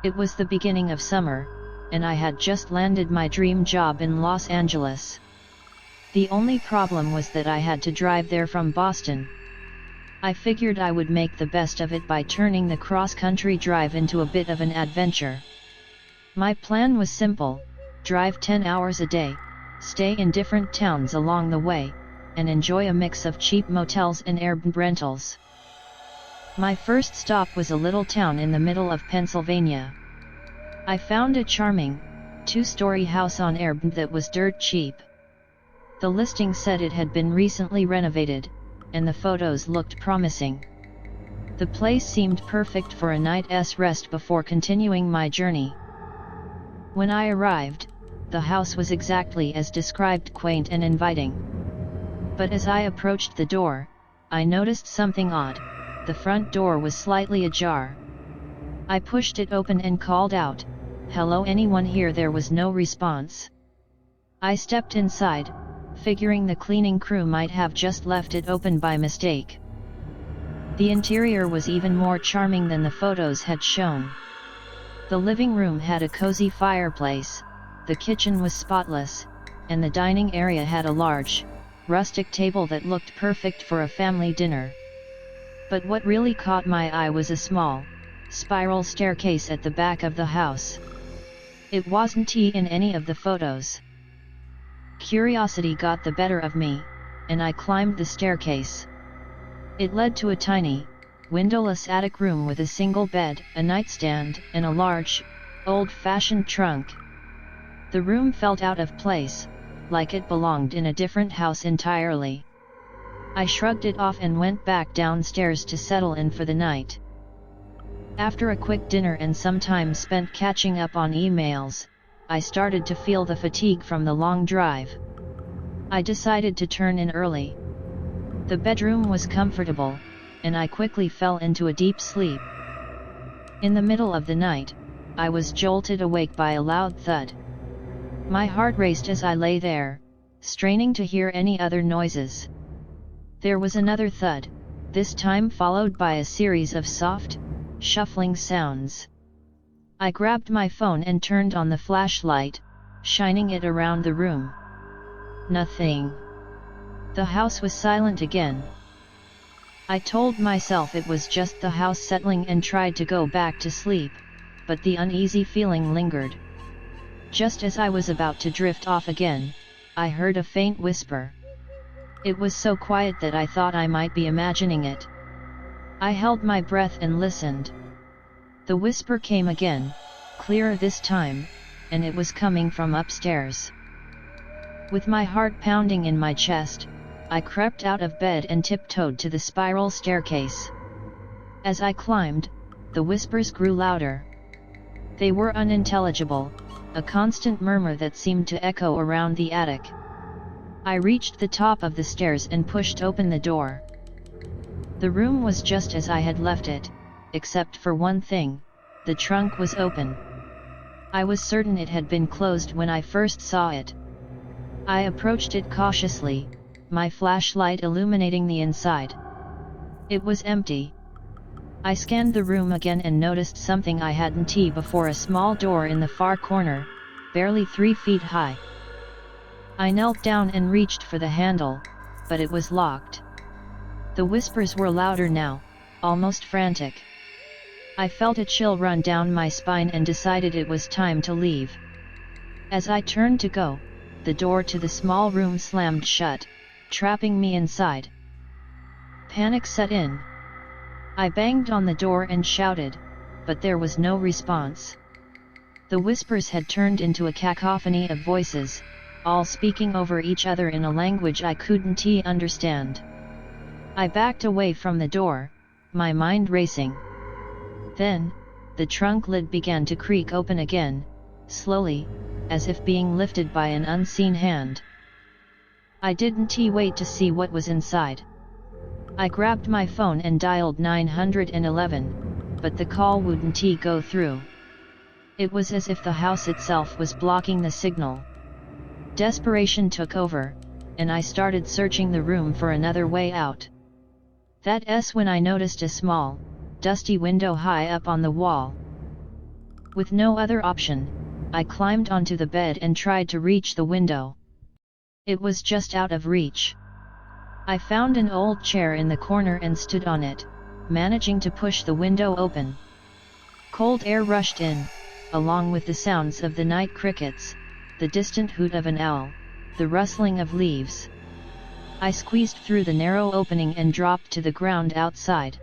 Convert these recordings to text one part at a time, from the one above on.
It was the beginning of summer, and I had just landed my dream job in Los Angeles. The only problem was that I had to drive there from Boston. I figured I would make the best of it by turning the cross-country drive into a bit of an adventure. My plan was simple: drive 10 hours a day, stay in different towns along the way, and enjoy a mix of cheap motels and Airbnb rentals. My first stop was a little town in the middle of Pennsylvania. I found a charming, 2-story house on Airbnb that was dirt cheap. The listing said it had been recently renovated, and the photos looked promising. The place seemed perfect for a night's rest before continuing my journey. When I arrived, the house was exactly as described, quaint and inviting. But as I approached the door, I noticed something odd. The front door was slightly ajar. I pushed it open and called out, "Hello, anyone here?" There was no response. I stepped inside, figuring the cleaning crew might have just left it open by mistake. The interior was even more charming than the photos had shown. The living room had a cozy fireplace, the kitchen was spotless, and the dining area had a large, rustic table that looked perfect for a family dinner. But what really caught my eye was a small, spiral staircase at the back of the house. It wasn't in any of the photos. Curiosity got the better of me, and I climbed the staircase. It led to a tiny, windowless attic room with a single bed, a nightstand, and a large, old-fashioned trunk. The room felt out of place, like it belonged in a different house entirely. I shrugged it off and went back downstairs to settle in for the night. After a quick dinner and some time spent catching up on emails, I started to feel the fatigue from the long drive. I decided to turn in early. The bedroom was comfortable, and I quickly fell into a deep sleep. In the middle of the night, I was jolted awake by a loud thud. My heart raced as I lay there, straining to hear any other noises. There was another thud, this time followed by a series of soft, shuffling sounds. I grabbed my phone and turned on the flashlight, shining it around the room. Nothing. The house was silent again. I told myself it was just the house settling and tried to go back to sleep, but the uneasy feeling lingered. Just as I was about to drift off again, I heard a faint whisper. It was so quiet that I thought I might be imagining it. I held my breath and listened. The whisper came again, clearer this time, and it was coming from upstairs. With my heart pounding in my chest, I crept out of bed and tiptoed to the spiral staircase. As I climbed, the whispers grew louder. They were unintelligible, a constant murmur that seemed to echo around the attic. I reached the top of the stairs and pushed open the door. The room was just as I had left it, except for one thing: the trunk was open. I was certain it had been closed when I first saw it. I approached it cautiously, my flashlight illuminating the inside. It was empty. I scanned the room again and noticed something I hadn't seen before: a small door in the far corner, barely 3 feet high. I knelt down and reached for the handle, but it was locked. The whispers were louder now, almost frantic. I felt a chill run down my spine and decided it was time to leave. As I turned to go, the door to the small room slammed shut, trapping me inside. Panic set in. I banged on the door and shouted, but there was no response. The whispers had turned into a cacophony of voices, all speaking over each other in a language I couldn't understand. I backed away from the door, my mind racing. Then, the trunk lid began to creak open again, slowly, as if being lifted by an unseen hand. I didn't wait to see what was inside. I grabbed my phone and dialed 911, but the call wouldn't go through. It was as if the house itself was blocking the signal. Desperation took over, and I started searching the room for another way out. That's when I noticed a small, dusty window high up on the wall. With no other option, I climbed onto the bed and tried to reach the window. It was just out of reach. I found an old chair in the corner and stood on it, managing to push the window open. Cold air rushed in, along with the sounds of the night crickets, the distant hoot of an owl, the rustling of leaves. I squeezed through the narrow opening and dropped to the ground outside.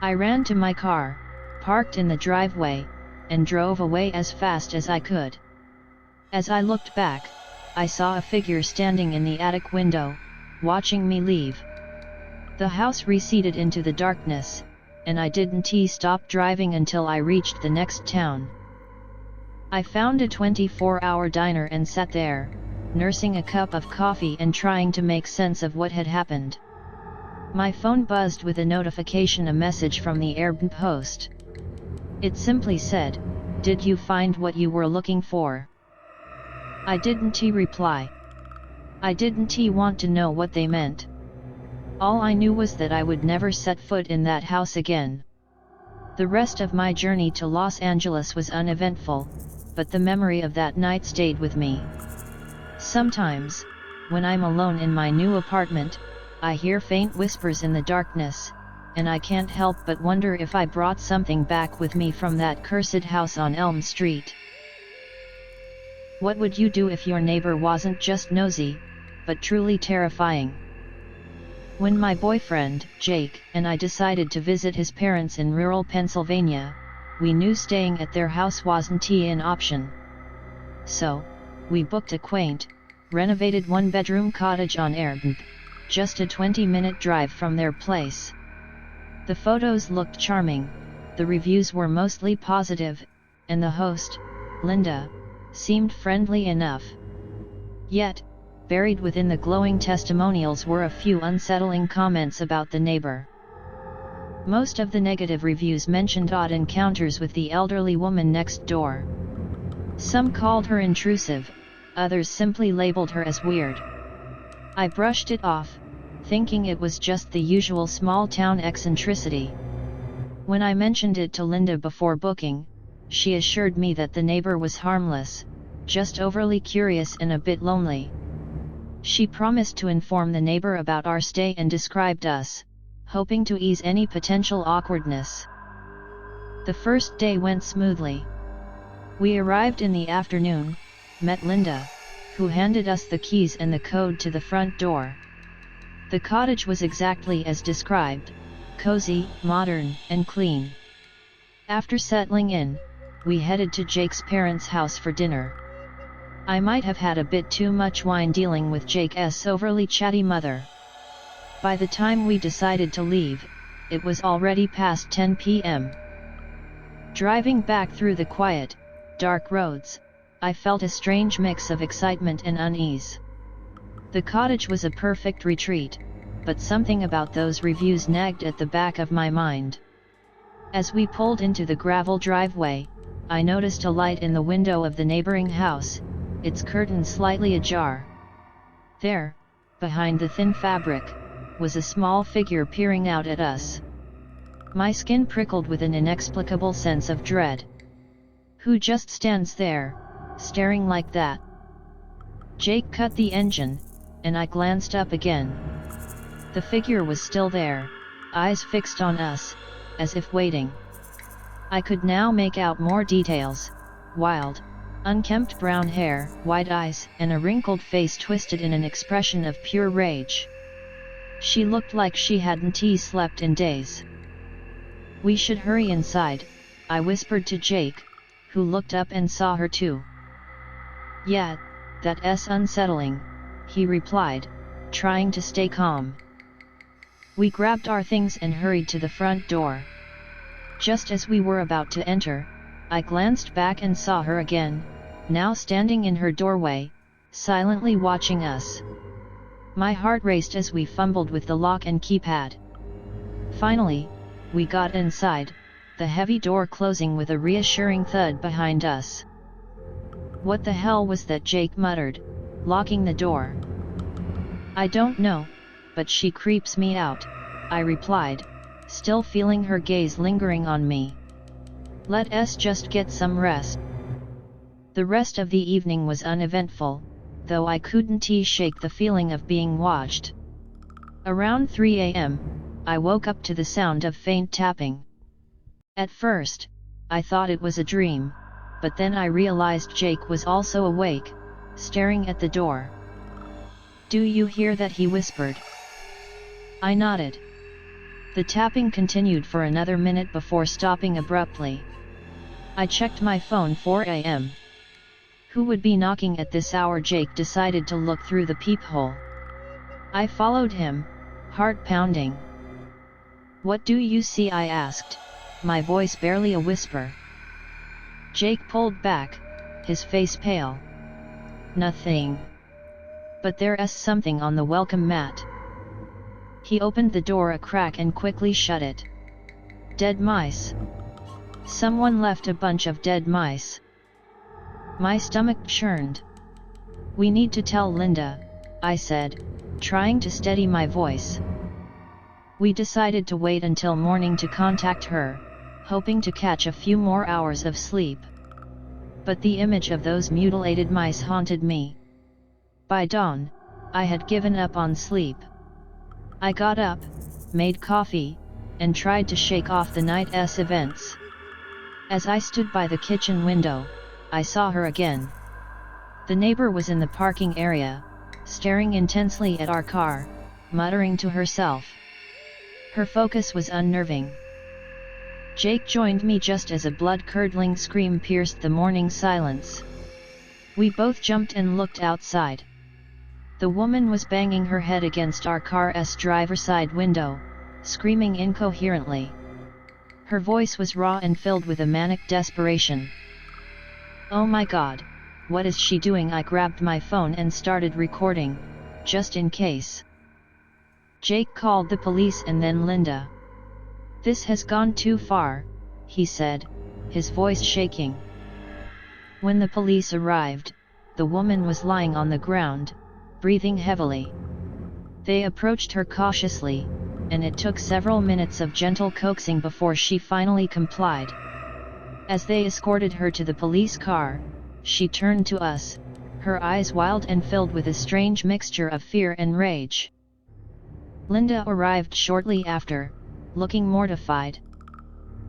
I ran to my car, parked in the driveway, and drove away as fast as I could. As I looked back, I saw a figure standing in the attic window, watching me leave. The house receded into the darkness, and I didn't stop driving until I reached the next town. I found a 24-hour diner and sat there, nursing a cup of coffee and trying to make sense of what had happened. My phone buzzed with a notification, a message from the Airbnb host. It simply said, "Did you find what you were looking for?" I didn't reply. I didn't want to know what they meant. All I knew was that I would never set foot in that house again. The rest of my journey to Los Angeles was uneventful, but the memory of that night stayed with me. Sometimes, when I'm alone in my new apartment, I hear faint whispers in the darkness, and I can't help but wonder if I brought something back with me from that cursed house on Elm Street. What would you do if your neighbor wasn't just nosy, but truly terrifying? When my boyfriend, Jake, and I decided to visit his parents in rural Pennsylvania, we knew staying at their house wasn't an option. So, we booked a quaint, renovated one-bedroom cottage on Airbnb, just a 20-minute drive from their place. The photos looked charming, the reviews were mostly positive, and the host, Linda, seemed friendly enough. Yet, buried within the glowing testimonials were a few unsettling comments about the neighbor. Most of the negative reviews mentioned odd encounters with the elderly woman next door. Some called her intrusive, others simply labeled her as weird. I brushed it off, thinking it was just the usual small-town eccentricity. When I mentioned it to Linda before booking, she assured me that the neighbor was harmless, just overly curious and a bit lonely. She promised to inform the neighbor about our stay and described us, hoping to ease any potential awkwardness. The first day went smoothly. We arrived in the afternoon, met Linda, who handed us the keys and the code to the front door. The cottage was exactly as described, cozy, modern, and clean. After settling in, we headed to Jake's parents' house for dinner. I might have had a bit too much wine dealing with Jake's overly chatty mother. By the time we decided to leave, it was already past 10 p.m. Driving back through the quiet, dark roads, I felt a strange mix of excitement and unease. The cottage was a perfect retreat, but something about those reviews nagged at the back of my mind. As we pulled into the gravel driveway, I noticed a light in the window of the neighboring house, its curtain slightly ajar. There, behind the thin fabric, was a small figure peering out at us. My skin prickled with an inexplicable sense of dread. Who just stands there, staring like that? Jake cut the engine, and I glanced up again. The figure was still there, eyes fixed on us, as if waiting. I could now make out more details: wild, unkempt brown hair, wide eyes, and a wrinkled face twisted in an expression of pure rage. She looked like she hadn't slept in days. "We should hurry inside," I whispered to Jake, who looked up and saw her too. "Yeah, that's unsettling," he replied, trying to stay calm. We grabbed our things and hurried to the front door. Just as we were about to enter, I glanced back and saw her again, now standing in her doorway, silently watching us. My heart raced as we fumbled with the lock and keypad. Finally, we got inside, the heavy door closing with a reassuring thud behind us. "What the hell was that?" Jake muttered, locking the door. "I don't know, but she creeps me out," I replied, still feeling her gaze lingering on me. Let us just get some rest. The rest of the evening was uneventful, though I couldn't shake the feeling of being watched. Around 3 a.m., I woke up to the sound of faint tapping. At first, I thought it was a dream, but then I realized Jake was also awake, staring at the door. "Do you hear that?" he whispered. I nodded. The tapping continued for another minute before stopping abruptly. I checked my phone. 4 a.m. Who would be knocking at this hour? Jake decided to look through the peephole. I followed him, heart pounding. "What do you see?" I asked, my voice barely a whisper. Jake pulled back, his face pale. "Nothing. But there's something on the welcome mat." He opened the door a crack and quickly shut it. "Dead mice. Someone left a bunch of dead mice." My stomach churned. "We need to tell Linda," I said, trying to steady my voice. We decided to wait until morning to contact her, hoping to catch a few more hours of sleep. But the image of those mutilated mice haunted me. By dawn, I had given up on sleep. I got up, made coffee, and tried to shake off the night's events. As I stood by the kitchen window, I saw her again. The neighbor was in the parking area, staring intensely at our car, muttering to herself. Her focus was unnerving. Jake joined me just as a blood-curdling scream pierced the morning silence. We both jumped and looked outside. The woman was banging her head against our car's driver's side window, screaming incoherently. Her voice was raw and filled with a manic desperation. "Oh my God, what is she doing?" I grabbed my phone and started recording, just in case. Jake called the police and then Linda. "This has gone too far," he said, his voice shaking. When the police arrived, the woman was lying on the ground, breathing heavily. They approached her cautiously, and it took several minutes of gentle coaxing before she finally complied. As they escorted her to the police car, she turned to us, her eyes wild and filled with a strange mixture of fear and rage. Linda arrived shortly after, looking mortified.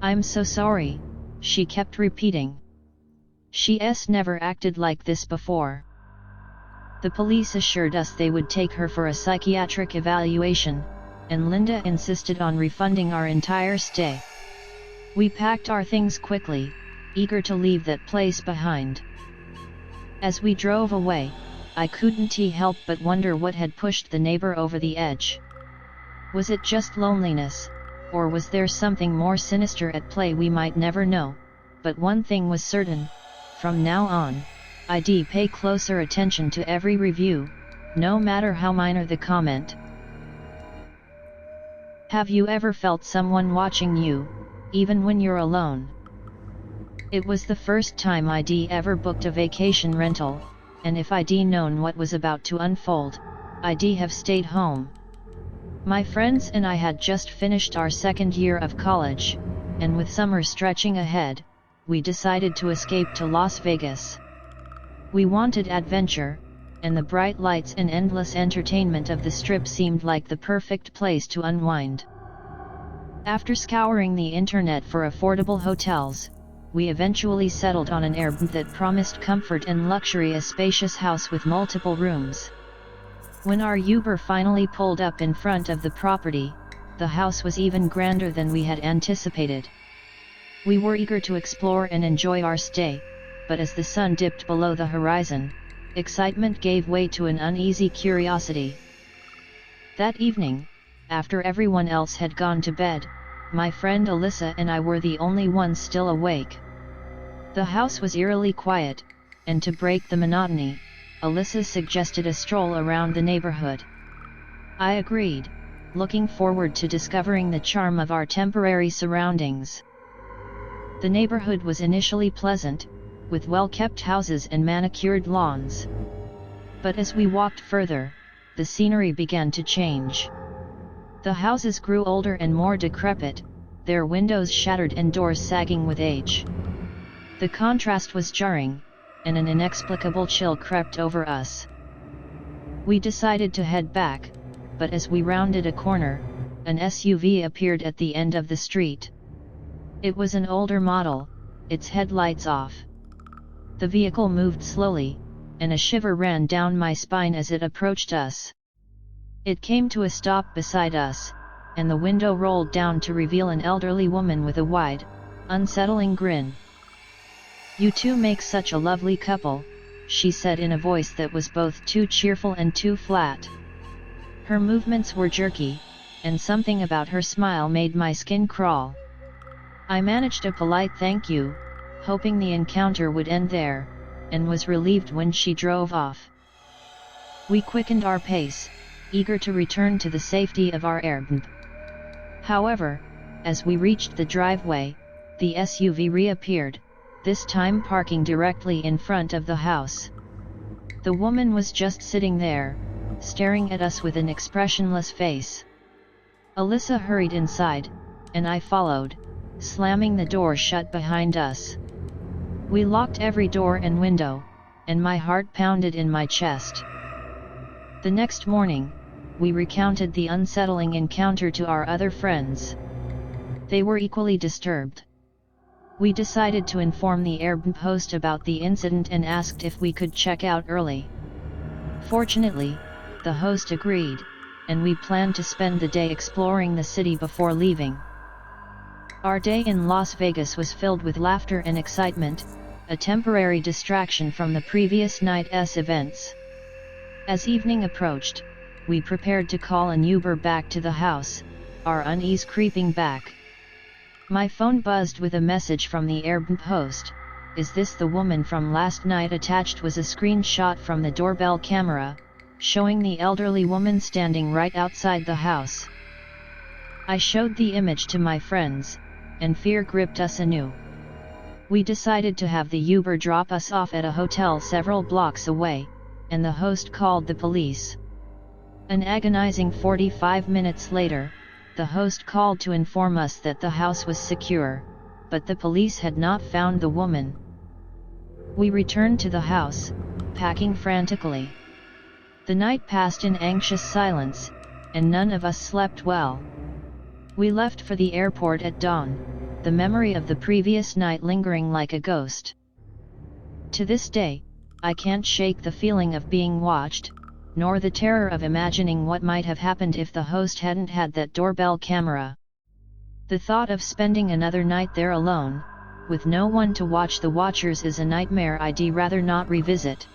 "I'm so sorry," she kept repeating. She's never acted like this before. The police assured us they would take her for a psychiatric evaluation, and Linda insisted on refunding our entire stay. We packed our things quickly, eager to leave that place behind. As we drove away, I couldn't help but wonder what had pushed the neighbor over the edge. Was it just loneliness, or was there something more sinister at play? We might never know, but one thing was certain: from now on, I'd pay closer attention to every review, no matter how minor the comment. Have you ever felt someone watching you, even when you're alone? It was the first time I'd ever booked a vacation rental, and if I'd known what was about to unfold, I'd have stayed home. My friends and I had just finished our second year of college, and with summer stretching ahead, we decided to escape to Las Vegas. We wanted adventure, and the bright lights and endless entertainment of the Strip seemed like the perfect place to unwind. After scouring the internet for affordable hotels, we eventually settled on an Airbnb that promised comfort and luxury, a spacious house with multiple rooms. When our Uber finally pulled up in front of the property, the house was even grander than we had anticipated. We were eager to explore and enjoy our stay, but as the sun dipped below the horizon, excitement gave way to an uneasy curiosity. That evening, after everyone else had gone to bed, my friend Alyssa and I were the only ones still awake. The house was eerily quiet, and to break the monotony, Alyssa suggested a stroll around the neighborhood. I agreed, looking forward to discovering the charm of our temporary surroundings. The neighborhood was initially pleasant, with well-kept houses and manicured lawns. But as we walked further, the scenery began to change. The houses grew older and more decrepit, their windows shattered and doors sagging with age. The contrast was jarring, and an inexplicable chill crept over us. We decided to head back, but as we rounded a corner, an SUV appeared at the end of the street. It was an older model, its headlights off. The vehicle moved slowly, and a shiver ran down my spine as it approached us. It came to a stop beside us, and the window rolled down to reveal an elderly woman with a wide, unsettling grin. "You two make such a lovely couple," she said in a voice that was both too cheerful and too flat. Her movements were jerky, and something about her smile made my skin crawl. I managed a polite thank you, hoping the encounter would end there, and was relieved when she drove off. We quickened our pace, eager to return to the safety of our Airbnb. However, as we reached the driveway, the SUV reappeared, this time parking directly in front of the house. The woman was just sitting there, staring at us with an expressionless face. Alyssa hurried inside, and I followed, slamming the door shut behind us. We locked every door and window, and my heart pounded in my chest. The next morning, we recounted the unsettling encounter to our other friends. They were equally disturbed. We decided to inform the Airbnb host about the incident and asked if we could check out early. Fortunately, the host agreed, and we planned to spend the day exploring the city before leaving. Our day in Las Vegas was filled with laughter and excitement, a temporary distraction from the previous night's events. As evening approached, we prepared to call an Uber back to the house, our unease creeping back. My phone buzzed with a message from the Airbnb host. "Is this the woman from last night?" Attached was a screenshot from the doorbell camera, showing the elderly woman standing right outside the house. I showed the image to my friends, and fear gripped us anew. We decided to have the Uber drop us off at a hotel several blocks away, and the host called the police. An agonizing 45 minutes later, the host called to inform us that the house was secure, but the police had not found the woman. We returned to the house, packing frantically. The night passed in anxious silence, and none of us slept well. We left for the airport at dawn, the memory of the previous night lingering like a ghost. To this day, I can't shake the feeling of being watched, nor the terror of imagining what might have happened if the host hadn't had that doorbell camera. The thought of spending another night there alone, with no one to watch the watchers, is a nightmare I'd rather not revisit.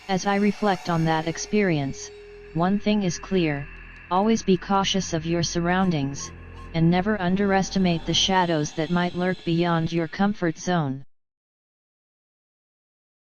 As I reflect on that experience, one thing is clear: always be cautious of your surroundings, and never underestimate the shadows that might lurk beyond your comfort zone.